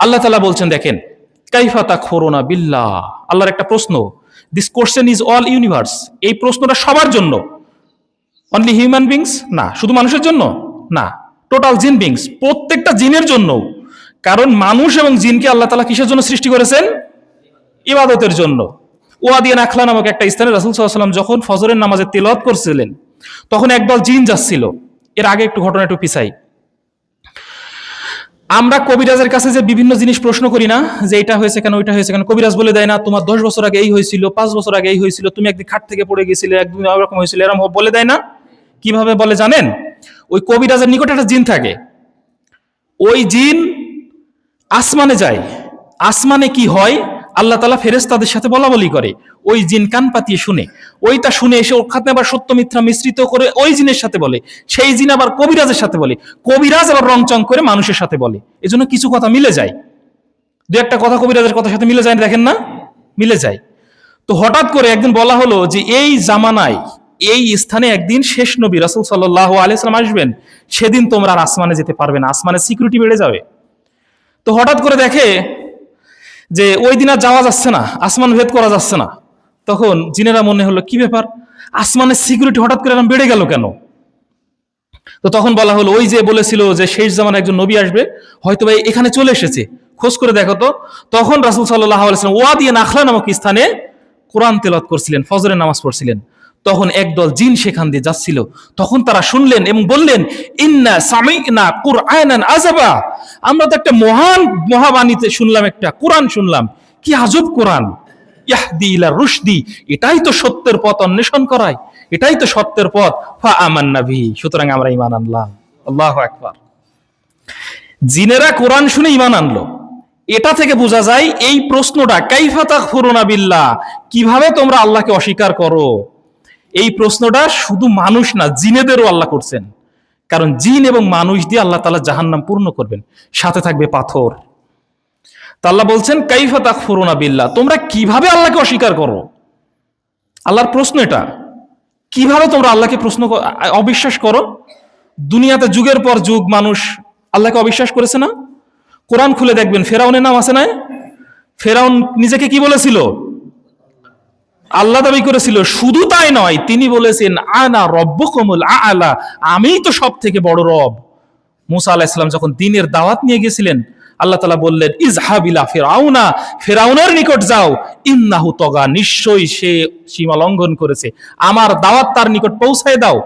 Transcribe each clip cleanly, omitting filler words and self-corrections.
আল্লাহ তাআলা বলছেন, দেখেন, কাইফা তাকফুরুনা বিল্লাহ। আল্লাহর একটা প্রশ্ন, this question is all universe. এই প্রশ্নটা সবার জন্য, অনলি হিউম্যান বিংস না, শুধু মানুষের জন্য না, টোটাল জিন বিংস, প্রত্যেকটা জিনের জন্য। কারণ মানুষ এবং জিনকে আল্লাহ তাআলা কিসের জন্য সৃষ্টি করেছেন? ইবাদতের জন্য। ওয়াদিয়া নাখলা নামক একটা স্থানে রাসূল সাল্লাল্লাহু আলাইহি ওয়াসাল্লাম যখন ফজরের নামাজে তিলাওয়াত করছিলেন, তখন একদল জিন যাচ্ছিল। এর আগে একটু ঘটনা একটু পিছাই। আমরা কবিরাজের কাছে যে বিভিন্ন জিনিস প্রশ্ন করি না, যে এটা হয়েছে কেন, ওইটা হয়েছে কেন, কবিরাজ বলে দেয় না, তোমার 10 বছর আগে এই হয়েছিল, 5 বছর আগে এই হয়েছিল, তুমি একদিন খাট থেকে পড়ে গেছিলে, একদিন এরকম হয়েছিল, এরকম বলে দেয় না। কিভাবে বলে জানেন? ওই কবিরাজের নিকট একটা জিন থাকে, ওই জিন আসমানে যায়। আসমানে কি হয়, আল্লাহ তাআলা ফেরেশতাদের সাথে বলা বলি করে, ওই জিন কান পাতিয়ে শুনে, ওইটা শুনে এসে ওখানে আবার সত্য মিথ্যা মিশ্রিত করে ওই জিনের সাথে বলে, সেই জিন আবার কবিরাজের সাথে বলে, কবিরাজ আবার রংচং করে মানুষের সাথে বলে। এজন্য কিছু কথা মিলে যায়, দু একটা কথা কবিরাজের কথার সাথে মিলে যায়, দেখেন না, মিলে যায়। তো হঠাৎ করে একদিন বলা হলো যে এই জামানায় এই স্থানে একদিন শেষ নবী রাসূল সাল্লাল্লাহু আলাইহি ওয়াসাল্লাম আসবেন, সেদিন তোমরা আর আসমানে যেতে পারবে না, আসমানে সিকিউরিটি বেড়ে যাবে। তো হঠাৎ করে দেখে যে ওই দিন আর যাওয়া যাচ্ছে না, আসমান ভেদ করা যাচ্ছে না। তখন জিনেরা মনে হলো কি ব্যাপার, আসমানের সিকিউরিটি হঠাৎ করে এরকম বেড়ে গেল কেন? তো তখন বলা হলো, ওই যে বলেছিল যে শেষ জামানায় একজন নবী আসবে, হয়তো ভাই এখানে চলে এসেছে, খোঁজ করে দেখো তো। তখন রাসূল সাল্লাল্লাহু আলাইহি ওয়াসাল্লাম ওয়াদিয়া নাখলা নামক স্থানে কোরআন তেলাওয়াত করছিলেন, ফজরের নামাজ পড়ছিলেন। তখন একদল জিন সেখান দিয়ে যাচ্ছিল। তখন তারা শুনলেন এবং বললেন, ইন্না সামি'না কুরআনান আযাবা, আমরা তো একটা মহাবাণীতে শুনলাম, একটা কোরআন শুনলাম, কি আজব কোরআন, ইয়াহদি ইলা রুশদি, এটাই তো সত্যের পথ অন্বেষণ করায়, এটাই তো সত্যের পথ, ফা আমান্না বিহি, সুতরাং আমরা ঈমান আনলাম। আল্লাহু আকবার। জিনেরা কোরআন শুনে ঈমান আনলো। এটা থেকে বোঝা যায় এই প্রশ্নটা, কাইফা তাকফুরুনা বিল্লাহ, কিভাবে তোমরা আল্লাহকে অস্বীকার করো, এই প্রশ্নটা শুধু মানুষ না, জিনেদেরও আল্লাহ করছেন। কারণ জিন এবং মানুষ দিয়ে আল্লাহ তাআলা জাহান্নাম পূর্ণ করবেন, সাথে থাকবে পাথর। তা আল্লাহ বলছেন, কাইফা তাকফুরুনা বিল্লাহ, তোমরা কিভাবে আল্লাহকে অস্বীকার করো। আল্লাহর প্রশ্ন এটা, কিভাবে তোমরা আল্লাহকে অবিশ্বাস করো। দুনিয়াতে যুগের পর যুগ মানুষ আল্লাহকে অবিশ্বাস করেছে না। কোরআন খুলে দেখবেন, ফেরাউনের নাম আছে না? ফেরাউন নিজেকে কি বলেছিল? আল্লাহ দাবি করেছিল। শুধু তাই নয়, তিনি বলেছেন আনা রব্বুকুমুল আ'লা, আমিই তো সব থেকে বড় রব। মুসা আলাইহিস সালাম যখন দ্বীনের দাওয়াত নিয়ে গেছিলেন, আল্লাহ তাআলা বললেন, ইযহাব ইলা ফিরআউনা, ফিরআউনের নিকট যাও, ইন্নাহু তাগা, নিশ্চয়ই সে সীমা লঙ্ঘন করেছে, আমার দাওয়াত তার নিকট পৌঁছায় দাও।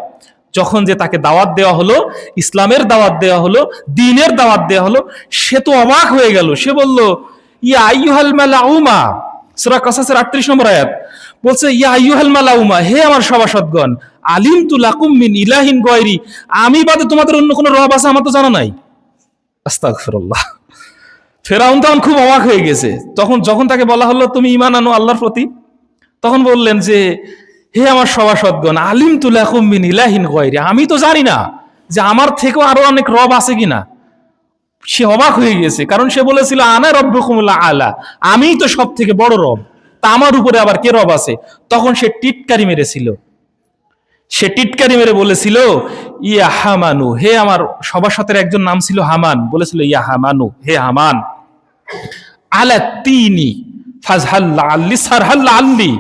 যখন যে তাকে দাওয়াত দেওয়া হলো, ইসলামের দাওয়াত দেওয়া হলো, দ্বীনের দাওয়াত দেওয়া হলো, সে তো অবাক হয়ে গেল। সে বলল, ইয়া আইয়ুহাল মালাউমা, সূরা কাসাসের 38 নম্বর আয়াত বলছে, ইয়া আইয়ুহাল মালাউমা, হে আমার সভাসদগণ, আলিমতু লাকুম মিন ইলাহিন গায়রি, আমি বাদে তোমাদের অন্য কোনো রব আছে আমার তো জানা নাই। আস্তাগফিরুল্লাহ। ফেরাউন তখন খুব অবাক হয়ে গেছে। যখন তাকে বলা হলো তুমি ঈমান আনো আল্লাহর প্রতি, তখন বললেন যে, হে আমার সভাসদগণ, আলিমতু লাকুম মিন ইলাহিন গায়রি, আমি তো জানি না যে আমার থেকেও আরো অনেক রব আছে কিনা। সে অবাক হয়ে গেছে, কারণ সে বলেছিল আনা রব্বুকুমুল আ'লা, আমিই তো সব থেকে বড় রব, তা আমার উপরে আবার কে রব আছে। তখন সে টিটকারি মেরেছিল, সে টিটকারি মেরে বলেছিল, ইয়া হামানু, হে আমার সভাসদের একজন নাম ছিল হামান, বলেছিল, ইয়া হামানু, হে হামান, আলা তিনি ফাজহাল্লা আল্লি সারহাল্লা আল্লি,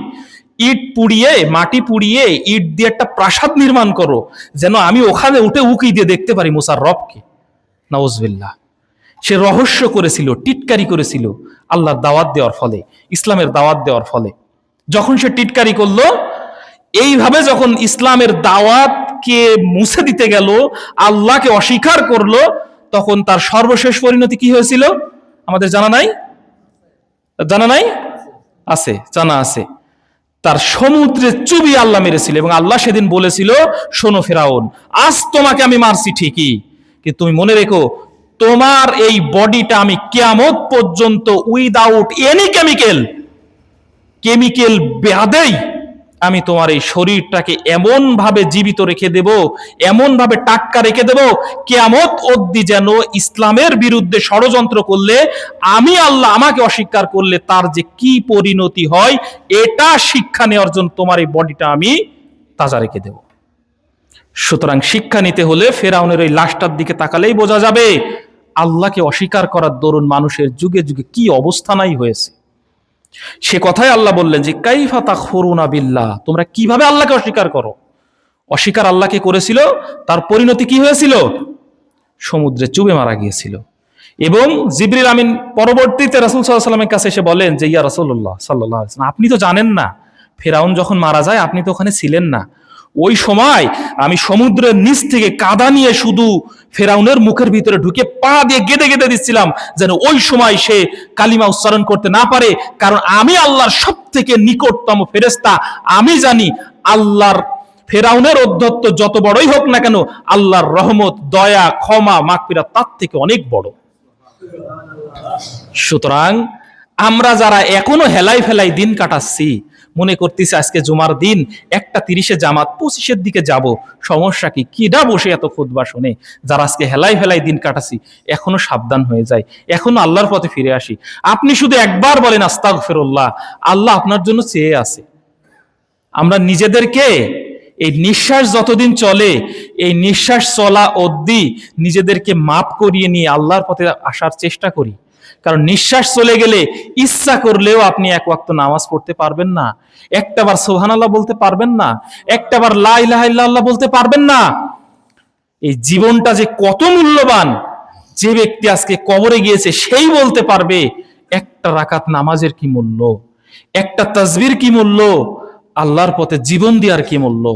ইট পুড়িয়ে, মাটি পুড়িয়ে ইট দিয়ে একটা প্রাসাদ নির্মাণ করো, যেন আমি ওখানে উঠে উকি দিয়ে দেখতে পারি মুসার রবকে। নাউজুবিল্লাহ। সে রহস্য করেছিল, টিটকারি করেছিল আল্লাহর দাওয়াত দেওয়ার ফলে, ইসলামের দাওয়াত দেওয়ার ফলে। যখন সে টিটকারি করলো, এইভাবে যখন ইসলামের দাওয়াতকে মুছে দিতে গেল, আল্লাহকে অস্বীকার করলো, তখন তার সর্বশেষ পরিণতি কি হয়েছিল আমাদের জানা নাই? জানা নাই? আছে, জানা আছে। তার সমুদ্রে চুবি আল্লাহ মেরেছিল, এবং আল্লাহ সেদিন বলেছিল, শোনো ফেরাউন, আজ তোমাকে আমি মারছি ঠিকই, কিন্তু তুমি মনে রেখো, তোমার এই বডিটা আমি কিয়ামত পর্যন্ত উইদাউট এনি কেমিক্যাল বাদেই আমি তোমার এই শরীরটাকে এমন ভাবে জীবিত রেখে দেব, এমন ভাবে টাটকা রেখে দেব, কিয়ামত অবধি যেন ইসলামের বিরুদ্ধে ষড়যন্ত্র করলে, আমি আল্লাহ আমাকে অস্বীকার করলে তার যে কি পরিণতি হয়, এটা শিক্ষা নেওয়ার জন্য তোমার এই বডিটা আমি তাজা রেখে দেব। সুতরাং শিক্ষা নিতে হলে ফেরাউনের ওই লাশটার দিকে তাকালেই বোঝা যাবে আল্লাহকে অস্বীকার করার দরুন মানুষের যুগে যুগে কি অবস্থানাই হয়েছে। সে কথাই আল্লাহ বললেন যে কাইফা তাকফুরুনা বিল্লাহ, তোমরা কিভাবে আল্লাহকে অস্বীকার করো। অস্বীকার আল্লাহকে করেছিল, তার পরিণতি কি হয়েছিল? সমুদ্রে চুবে মারা গিয়েছিল। এবং জিবরিল আমিন পরবর্তীতে রাসূল সাল্লাল্লাহু আলাইহি ওয়াসাল্লামের কাছে এসে বলেন যে ইয়া রাসূলুল্লাহ সাল্লাল্লাহু আলাইহি ওয়াসাল্লাম, আপনি তো জানেন না ফেরাউন যখন মারা যায় আপনি তো ওখানে ছিলেন না। ওই সময় আমি সমুদ্রের নিচ থেকে কাদা নিয়ে শুধু ফেরাউনের মুখের ভিতরে ঢুকে পা দিয়ে গেঁদে গেঁদে দিচ্ছিলাম যেন ওই সময় সে কালিমা উচ্চারণ করতে না পারে, কারণ আমি আল্লাহর সব থেকে নিকটতম ফেরেশতা। আমি জানি আল্লাহর ফেরাউনের অধ্যত্ব যত বড়ই হোক না কেন, আল্লাহর রহমত, দয়া, ক্ষমা, মাগফিরাত তার থেকে অনেক বড়। সুতরাং আমরা যারা এখনো হেলাই ফেলাই দিন কাটাচ্ছি, মনে করতেছি আজকে জুমার দিন 1:30 জামাত, 25 দিকে যাব, সমস্যা কি, কিডা বসে এত খুতবা শুনে, যারা আজকে হেলাই ফেলাই দিন কাটাচ্ছি এখনো সাবধান হয়ে যায়, এখনো আল্লাহর পথে ফিরে আসি। আপনি শুধু একবার বলেন আস্তাগফিরুল্লাহ, আল্লাহ আপনার জন্য চেয়ে আছে। আমরা নিজেদেরকে এই নিঃশ্বাস যতদিন চলে, এই নিঃশ্বাস চলা অবধি নিজেদেরকে মাপ করিয়ে নিয়ে আল্লাহর পথে আসার চেষ্টা করি। কারণ নিঃশ্বাস চলে গেলে ইচ্ছা করলেও আপনি এক ওয়াক্ত নামাজ পড়তে পারবেন না, একটাবার সুবহানাল্লাহ বলতে পারবেন না, একটাবার লা ইলাহা ইল্লাল্লাহ বলতে পারবেন না। এই জীবনটা যে কত মূল্যবান, যে ব্যক্তি আজকে কবরে গিয়েছে সেই বলতে পারবে একটা রাকাত নামাজের কি মূল্য, একটা তাসবির কি মূল্য, আল্লাহর পথে জীবন দেওয়ার কি মূল্য।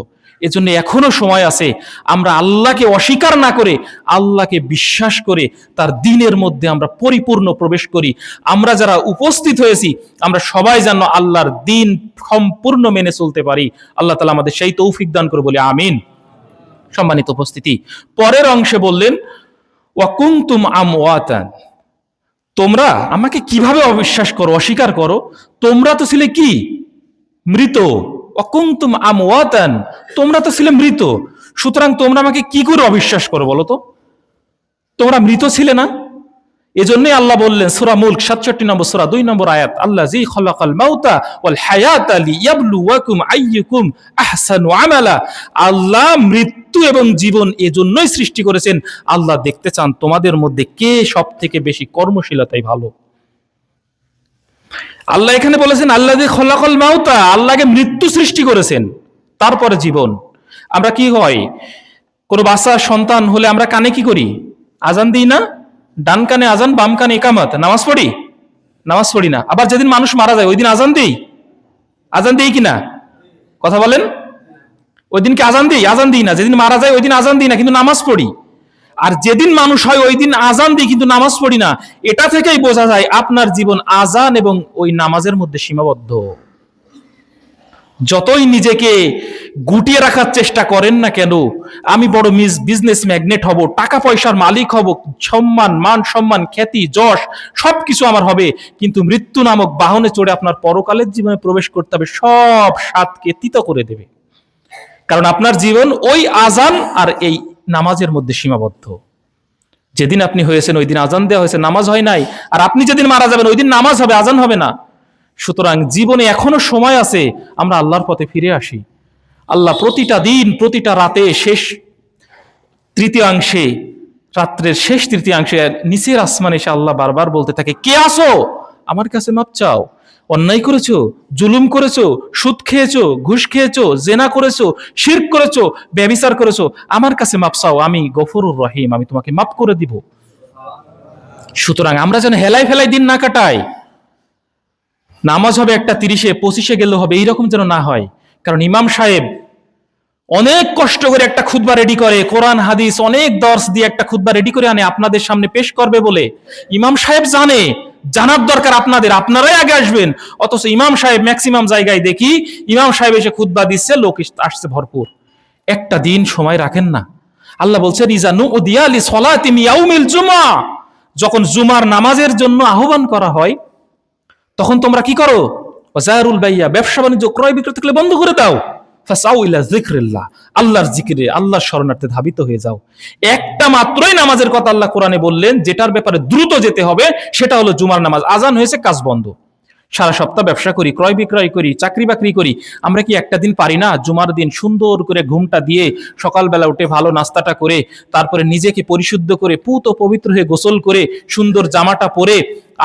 এজন্য এখনো সময় আছে, আমরা আল্লাহকে অস্বীকার না করে আল্লাহকে বিশ্বাস করে তার দ্বীনের মধ্যে আমরা পরিপূর্ণ প্রবেশ করি। আমরা যারা উপস্থিত হয়েছি আমরা সবাই যেন আল্লাহর দ্বীন সম্পূর্ণ মেনে চলতে পারি। আল্লাহ তাআলা আমাদের সেই তৌফিক দান করে, বলি আমিন। সম্মানিত উপস্থিতি, পরের অংশে বললেন ওয়া কুনতুম আমওয়াতান, তোমরা আমাকে কিভাবে অবিশ্বাস করো, অস্বীকার করো, তোমরা তো ছিলে কি, মৃত। অকুনতুম আমওয়াতান, তোমরা তো ছিলে মৃত, সুতরাং তোমরা আমাকে কি করে অবিশ্বাস করো বলো তো, তোমরা মৃত ছিলে না। এজন্যই আল্লাহ বললেন সূরা মুলক 67 নম্বর সূরা 2 নম্বর আয়াত, আল্লাযী খালাকাল মাউতা ওয়াল হায়াতা লিয়াবলুয়াকুম আইয়ুকুম আহসানু আমালা, আল্লাহ মৃত্যু এবং জীবন এজন্যই সৃষ্টি করেছেন, আল্লাহ দেখতে চান তোমাদের মধ্যে কে সবথেকে বেশি কর্মশীলতায় ভালো। আল্লাহ এখানে বলেছেন আল্লাযী খালাকাল মাউতা, আল্লাহকে মৃত্যু সৃষ্টি করেছেন, তারপরে জীবন। আমরা কি হয়, কোনো বাচ্চা সন্তান হলে আমরা কানে কি করি, আজান দিই না, ডান কানে আজান বাম কানে ইকামত, নামাজ পড়ি, নামাজ পড়ি না। আবার যেদিন মানুষ মারা যায় ওই দিন আজান দিই, আজান দিই কিনা, কথা বলেন, ওই দিন কি আজান দিই, আজান দিই না। যেদিন মারা যায় ওই দিন আজান দিই না, কিন্তু নামাজ পড়ি। আর যেদিন মানুষ হয় ওই দিন আজান দিই কিন্তু নামাজ পড়ি না। এটা থেকেই বোঝা যায় আপনার জীবন আজান এবং ওই নামাজের মধ্যে সীমাবদ্ধ। যতই নিজেকে গুটিয়ে রাখার চেষ্টা করেন না কেন, আমি বড় বিজনেস ম্যাগনেট হব, টাকা পয়সার মালিক হব, সম্মান, মান সম্মান, খ্যাতি, যশ সবকিছু আমার হবে, কিন্তু মৃত্যু নামক বাহনে চড়ে আপনার পরকালের জীবনে প্রবেশ করতে হবে, সব স্বাদকে তিতো করে দেবে। কারণ আপনার জীবন ওই আজান আর এই নামাজের মধ্যে সীমাবদ্ধ। যেদিন আপনি হয়েছেন ওই দিন আজান দেওয়া হয়েছে, নামাজ হয় নাই। আর আপনি যেদিন মারা যাবেন ওই দিন নামাজ হবে, আজান হবে না। সুতরাং জীবনে এখনো সময় আছে, আমরা আল্লাহর পথে ফিরে আসি। আল্লাহ প্রতিটা দিন, প্রতিটা রাতে, শেষ তৃতীয়াংশে, রাত্রের শেষ তৃতীয়াংশে নিচের আসমানে এসে আল্লাহ বারবার বলতে থাকে, কে আসো আমার কাছে মাপ চাও, অন্যায় করেছো, জুলুম করেছো, সুদ খেয়েছো, ঘুষ খেয়েছো, জেনা করেছো, শিরক করেছো, ব্যভিচার করেছো, আমার কাছে মাপ চাও, আমি গফুরুর রহিম, আমি তোমাকে মাপ করে দিব। সুতরাং আমরা যেন হেলাই ফেলাই দিন না কাটাই। নামাজ হবে 1:30, 25 গেলে হবে, এইরকম যেন না হয়। কারণ ইমাম সাহেব অনেক কষ্ট করে একটা খুতবা রেডি করে, কোরআন হাদিস অনেক দর্শ দিয়ে একটা খুতবা রেডি করে আনে আপনাদের সামনে পেশ করবে বলে। ইমাম সাহেব জানে, জানার দরকার আপনাদের, আপনারাই আগে আসবেন। অথচ ইমাম সাহেব ম্যাক্সিমাম জায়গায় দেখি ইমাম সাহেব এসে খুতবা দিচ্ছে, লোক আসছে ভরপুর, একটা দিন সময় রাখেন না। আল্লাহ বলছেন ইজা নুদিয়া লিসসালাতি মিয়াউমিল জুমআ, যখন জুমার নামাজের জন্য আহ্বান করা হয় তখন তোমরা কি করো, ওয়াজারুল বাইয়া, ব্যবসা বাণিজ্য ক্রয় বিক্রয় থাকলে বন্ধ করে দাও, ফাসাউ ইলা যিকরিল্লাহ, আল্লাহর জিকিরে, আল্লাহর শরণার্থে ধাবিত হয়ে যাও। একটা মাত্রই নামাজের কথা আল্লাহ কোরআনে বললেন, যেটার ব্যাপারে দ্রুত যেতে হবে, সেটা হলো জুমার নামাজ। আজান হয়েছে, কাজ বন্ধ। সারা সপ্তাহ ব্যবসা করি, ক্রয় বিক্রয় করি, চাকরি বাকরি করি, আমরা কি একটা দিন পারি না জুমার দিন সুন্দর করে ঘুমটা দিয়ে সকালবেলা উঠে ভালো নাস্তাটা করে তারপরে নিজেকে পরিশুদ্ধ করে পুত ও পবিত্র হয়ে গোসল করে সুন্দর জামাটা পরে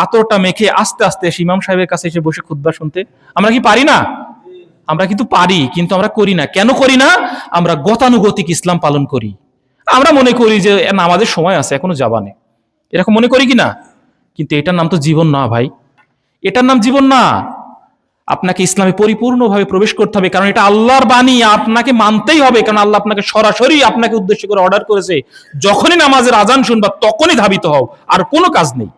আতরটা মেখে আস্তে আস্তে এসে ইমাম সাহেবের কাছে এসে বসে খুতবা শুনতে? আমরা কি পারি না? আমরা কিন্তু পারি, কিন্তু আমরা করি না। কেন করি না? আমরা গতানুগতিক ইসলাম পালন করি। আমরা মনে করি যে নামাজের সময় আছে, এখনো যাবানে, এরকম মনে করি কিনা? কিন্তু এটার নাম তো জীবন না ভাই, এটার নাম জীবন না। আপনাকে ইসলামে পরিপূর্ণভাবে প্রবেশ করতে হবে, কারণ এটা আল্লাহর বাণী, আপনাকে মানতেই হবে। কারণ আল্লাহ আপনাকে সরাসরি আপনাকে উদ্দেশ্য করে অর্ডার করেছে, যখনই নামাজের আজান শুনবা তখনই ধাবিত হও, আর কোনো কাজ নেই।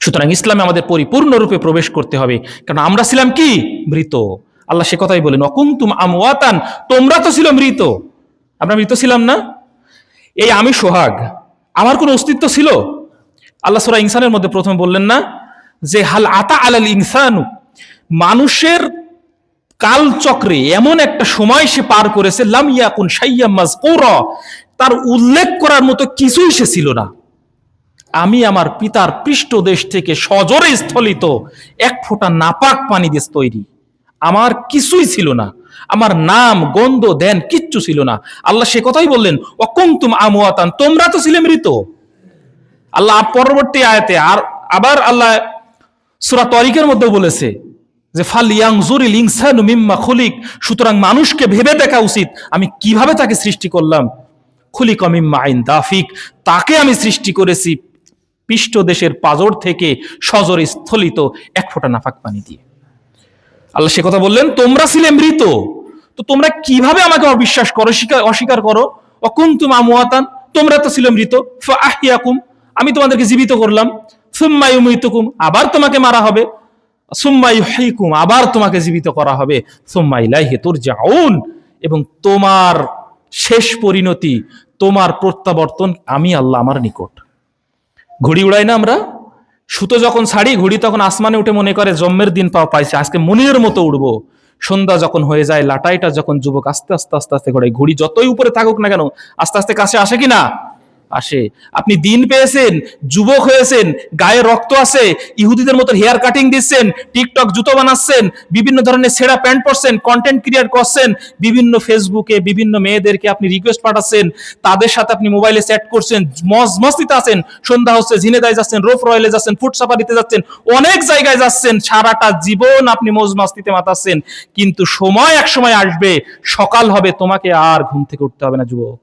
সুতরাং ইসলামে আমাদের পরিপূর্ণরূপে প্রবেশ করতে হবে, কারণ আমরা ছিলাম কি? মৃত। আল্লাহ সে কথাই বলেন, অকুনতুম আমওয়াতান, তোমরা তো ছিল মৃত। আমরা মৃত ছিলাম না? এই আমি সোহাগ, আমার কোনো অস্তিত্ব ছিল? আল্লাহ সূরা ইনসানের মধ্যে প্রথমে বললেন না যে হাল আতা আলাল ইনসানু, মানুষের কালচক্রে এমন একটা সময় সে পার করেছে, লাম ইয়াকুন শাইয়্যাম মাযকুরা, তার উল্লেখ করার মতো কিছুই সে ছিল না। আমি আমার পিতার পৃষ্ঠদেশ থেকে সজোরে স্থলিত এক ফোঁটা নাপাক পানি দিয়ে তৈরি, আমার কিছুই ছিল না, আমার নাম গন্ধ ধ্যান কিচ্ছু ছিল না। আল্লাহ সে কথাই বললেন, অকুনতুম আমওয়াতান, তোমরা তো ছিলে মৃত। আল্লাহ পরবর্তী আয়াতে আবার আল্লাহ সূরা তারিকের মধ্যে বলেছে যে ফালইয়ানজুরিল ইনসানু মিম্মা খুলিক, সুতরাং মানুষকে ভেবে দেখা উচিত আমি কিভাবে তাকে সৃষ্টি করলাম। খুলিকা মিম্মা আইন দাফিক, তাকে আমি সৃষ্টি করেছি পৃষ্ঠদেশের পাজর থেকে সজোর স্থলিত এক ফোঁটা নাপাক পানি দিয়ে। আল্লাহ সে কথা বললেন, তোমরা ছিলে মৃত, তো তোমরা কিভাবে আমাকে অবিশ্বাস করো, অস্বীকার করো। অকুনতুম আমওয়াতান, তোমরা তো ছিলে মৃত, ফাআহইয়াকুম, আমি তোমাদেরকে জীবিত করলাম। সুম্মা ইউমীতুকুম, আবার তোমাকে মারা হবে। সুম্মা ইউহয়িকুম, আবার তোমাকে জীবিত করা হবে। সুম্মা ইলাইহি তুরজাউন, এবং তোমার শেষ পরিণতি, তোমার প্রত্যাবর্তন আমি আল্লাহ আমার নিকট। ঘুড়ি উড়াই না আমরা, সুতো যখন ছাড়ি ঘুড়ি তখন আসমানে উঠে মনে করে জন্মের দিন পাইছে, আজকে মনিরের মতো উড়বো। সন্ধ্যা যখন হয়ে যায়, লাটাইটা যখন যুবক আস্তে আস্তে আস্তে আস্তে ঘোড়ায়, ঘুড়ি যতই উপরে থাকুক না কেন আস্তে আস্তে কাছে আসে কিনা? আসে। আপনি দিন পেয়েছেন, যুবক হয়েছেন, গায়ে রক্ত আছে, ইহুদিদের মতো হেয়ার কাটিং দিচ্ছেন, টিকটক জুতো বানাচ্ছেন, বিভিন্ন ধরনের ছেঁড়া প্যান্ট পরছেন, কন্টেন্ট ক্রিয়েট করছেন, বিভিন্ন ফেসবুকে বিভিন্ন মেয়েদেরকে আপনি রিকোয়েস্ট পাঠাচ্ছেন, তাদের সাথে আপনি মোবাইলে চ্যাট করছেন, মস্তিতে আছেন, সন্ধ্যা হচ্ছে ঝিনেদায় যাচ্ছেন, রোফ রয়েলে যাচ্ছেন, ফুট সাফারিতে যাচ্ছেন, অনেক জায়গায় যাচ্ছেন, সারাটা জীবন আপনি মস্তিতে মাতাচ্ছেন। কিন্তু এক সময় আসবে, সকাল হবে, তোমাকে আর ঘুম থেকে উঠতে হবে না যুবক।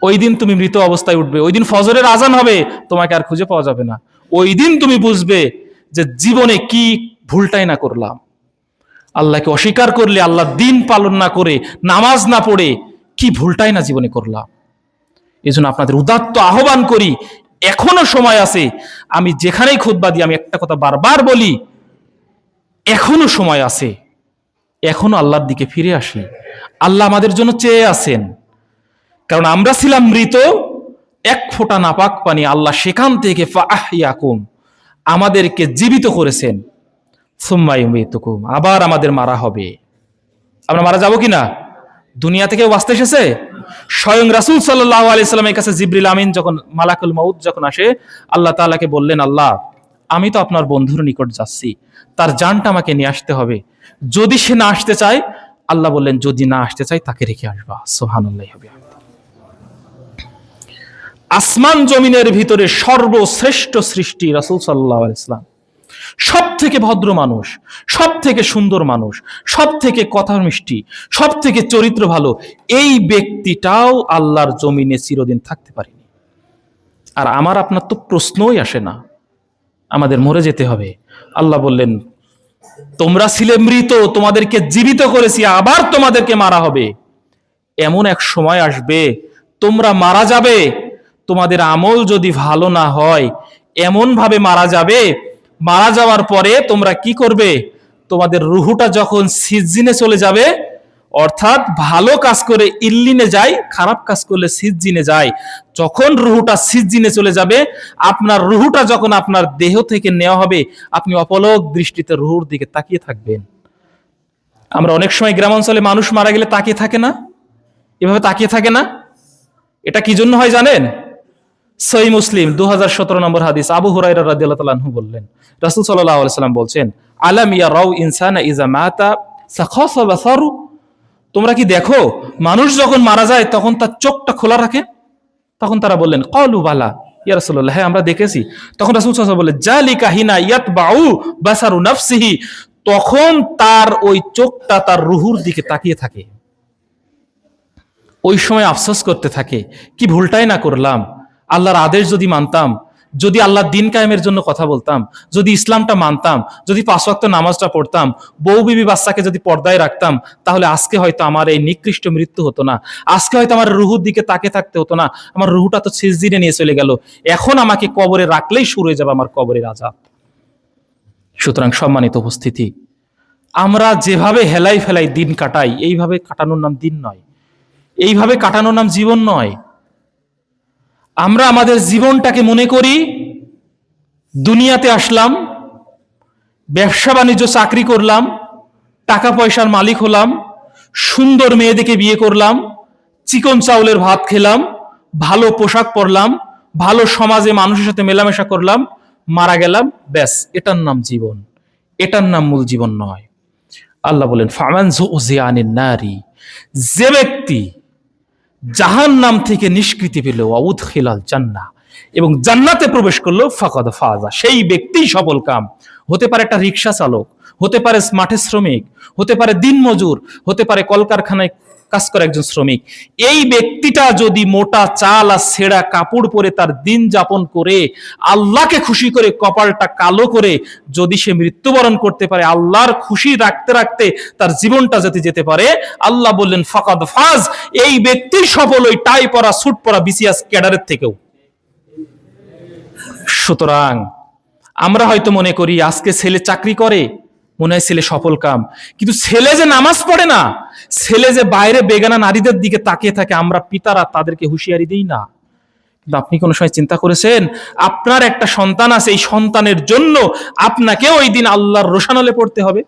ওই দিন তুমি মৃত অবস্থায় উঠবে, ওই দিন ফজরের আজান হবে, তোমাকে আর খুঁজে পাওয়া যাবে না। ওই দিন তুমি বুঝবে যে জীবনে কি ভুলটাই না করলাম, আল্লাহকে অস্বীকার করলে, আল্লাহ দিন পালন না করে, নামাজ না পড়ে কি ভুলটাই না জীবনে করলাম। এই জন্য আপনাদের উদাত্ত আহ্বান করি, এখনো সময় আছে। আমি যেখানেই খুতবা দিই আমি একটা কথা বারবার বলি, এখনো সময় আছে, এখনো আল্লাহর দিকে ফিরে আসি। আল্লাহ আমাদের জন্য চেয়ে আছেন, কারণ আমরা ছিলাম মৃত, এক ফোঁটা নাপাক পানি, আল্লাহ সেখান থেকে ফাআহইয়াকুম, আমাদেরকে জীবিত করেছেন। সুম্মা ইউমীতুকুম, আবার আমাদের মারা হবে। আমরা মারা যাব কিনা? দুনিয়া থেকে বাঁচতে এসেছে। স্বয়ং রাসূল সাল্লাল্লাহু আলাইহি সাল্লামের কাছে জিবরিল আমিন যখন, মালাকুল মাউত যখন আসে, আল্লাহ তাআলাকে বললেন, আল্লাহ আমি তো আপনার বন্ধুর নিকট যাচ্ছি, তার জানটা আমাকে নিয়ে আসতে হবে। যদি সে না আসতে চায়, আল্লাহ বললেন যদি না আসতে চায় তাকে রেখে আসবা। সুবহানাল্লাহি ওয়া বিহামদিহি। আসমান জমিনের ভিতরে সর্বশ্রেষ্ঠ সৃষ্টি রাসূল সাল্লাল্লাহু আলাইহি ওয়াসাল্লাম, সব থেকে ভদ্র মানুষ, সব থেকে সুন্দর মানুষ, সব থেকে কথা মিষ্টি, সব থেকে চরিত্র ভালো, এই ব্যক্তিটাও আল্লাহর জমিনে চিরদিন থাকতে পারেনি। আর আমার আপনার তো প্রশ্নই আসে না, আমাদের মরে যেতে হবে। আল্লাহ বললেন, তোমরা ছিলে মৃত, তোমাদেরকে জীবিত করেছি, আবার তোমাদেরকে মারা হবে। এমন এক সময় আসবে তোমরা মারা যাবে, তোমাদের আমল যদি ভালো না হয় এমন ভাবে মারা যাবে, মারা যাওয়ার পরে তোমরা কি করবে? তোমাদের রুহুটা যখন সিজ্জিনে চলে যাবে, অর্থাৎ ভালো কাজ করে ইল্লিনে যায়, খারাপ কাজ করলে সিজ্জিনে যায়। যখন রুহুটা সিজ্জিনে চলে যাবে, আপনার রুহুটা যখন আপনার দেহ থেকে নেওয়া হবে, আপনি অপলক দৃষ্টিতে রুহুর দিকে তাকিয়ে থাকবেন। আমরা অনেক সময় গ্রামাঞ্চলে মানুষ মারা গেলে তাকিয়ে থাকে না, এভাবে তাকিয়ে থাকে না। এটা কি জন্য হয় জানেন? সহিহ মুসলিম 2017 নম্বর হাদিস, আবু হুরায়রা রাদিয়াল্লাহু তাআলা আনহু বললেন, রাসূল সাল্লাল্লাহু আলাইহি সাল্লাম বলছেন, আলাম ইয়ারাউ ইনসানা ইযা মাতা সাখাসা বাসারু, তোমরা কি দেখো মানুষ যখন মারা যায় তখন তার চোখটা খোলা রাখে? তখন তারা বললেন, ক্বালু বালা ইয়া রাসূলুল্লাহ, হ্যাঁ আমরা দেখেছি। তখন রাসূল সাল্লাল্লাহু আলাইহি ওয়াসাল্লাম বললেন, জালিকা হিনা ইয়াতবাউ বাসারু নাফসিহি, তখন তার ওই চোখটা তার রুহুর দিকে তাকিয়ে থাকে, ওই সময় আফসোস করতে থাকে, কি ভুলটাই না করলাম, আল্লাহর আদেশ যদি মানতাম, যদি আল্লাহর দিন কায়েমের জন্য কথা বলতাম, যদি ইসলামটা মানতাম, যদি 5 ওয়াক্ত নামাজটা পড়তাম, বউ বিবি বাচ্চাকে যদি পর্দায় রাখতাম, তাহলে আজকে হয়তো আমার এই নিকৃষ্ট মৃত্যু হতো না, আজকে হয়তো আমার রুহুর দিকে তাকে থাকতে হতো না, আমার রুহুটা তো সিজদিনে নিয়ে চলে গেল, এখন আমাকে কবরে রাখলেই শুরু হয়ে যাবে আমার কবরের আযাব। সুতরাং সম্মানিত উপস্থিতি, আমরা যেভাবে হেলাই ফেলাই দিন কাটাই, এইভাবে কাটানোর নাম দিন নয়, এইভাবে কাটানোর নাম জীবন নয়। আমরা আমাদের জীবনটাকে মনে করি দুনিয়াতে আসলাম, ব্যবসা বাণিজ্য চাকরি করলাম, টাকা পয়সার মালিক হলাম, সুন্দর মেয়েদেরকে বিয়ে করলাম, চিকন চাউলের ভাত খেলাম, ভালো পোশাক পরলাম, ভালো সমাজে মানুষের সাথে মেলামেশা করলাম, মারা গেলাম, ব্যাস এটার নাম জীবন, এটার নাম মূল জীবন নয়। আল্লাহ বলেন, ফামান যুযিয়া আনিন নারি, যে ব্যক্তি জাহান্নাম থেকে নিষ্কৃতি পেল, ওয়াউদখিলাল জান্নাহ, এবং জান্নাতে প্রবেশ করলো, ফাকাদ ফাজা, সেই ব্যক্তি সফল কাম। হতে পারে একটা রিকশা চালক, হতে পারে মাঠের শ্রমিক, হতে পারে দিনমজুর, হতে পারে কলকারখানায় কাজ করে একজন শ্রমিক। এই ব্যক্তিটা যদি মোটা চাল আর ছেঁড়া কাপড় পরে তার দিন যাপন করে, আল্লাহকে খুশি করে কপালটা কালো করে যদি সে মৃত্যুবরণ করতে পারে, আল্লাহর খুশি রাখতে রাখতে তার জীবনটা যদি যেতে পারে, আল্লাহ বললেন ফাকাদ ফাজ, এই ব্যক্তি সফল ওই টাই পরা স্যুট পরা বিসিএস ক্যাডারের থেকেও। সুতরাং আমরা হয়তো মনে করি আজকে ছেলে চাকরি করে, মনে হয় ছেলে সফল কাম, কিন্তু ছেলে যে নামাজ পড়ে না, ছেলে যে বাইরে বেগানা নারীদের দিকে তাকিয়ে থাকে, আমরা পিতারা তাদেরকে হুঁশিয়ারি দিই না। কিন্তু আপনি কোনো সময় চিন্তা করেছেন আপনার একটা সন্তান আছে, এই সন্তানের জন্য আপনাকে ওই দিন আল্লাহর রোশানলে পড়তে হবে?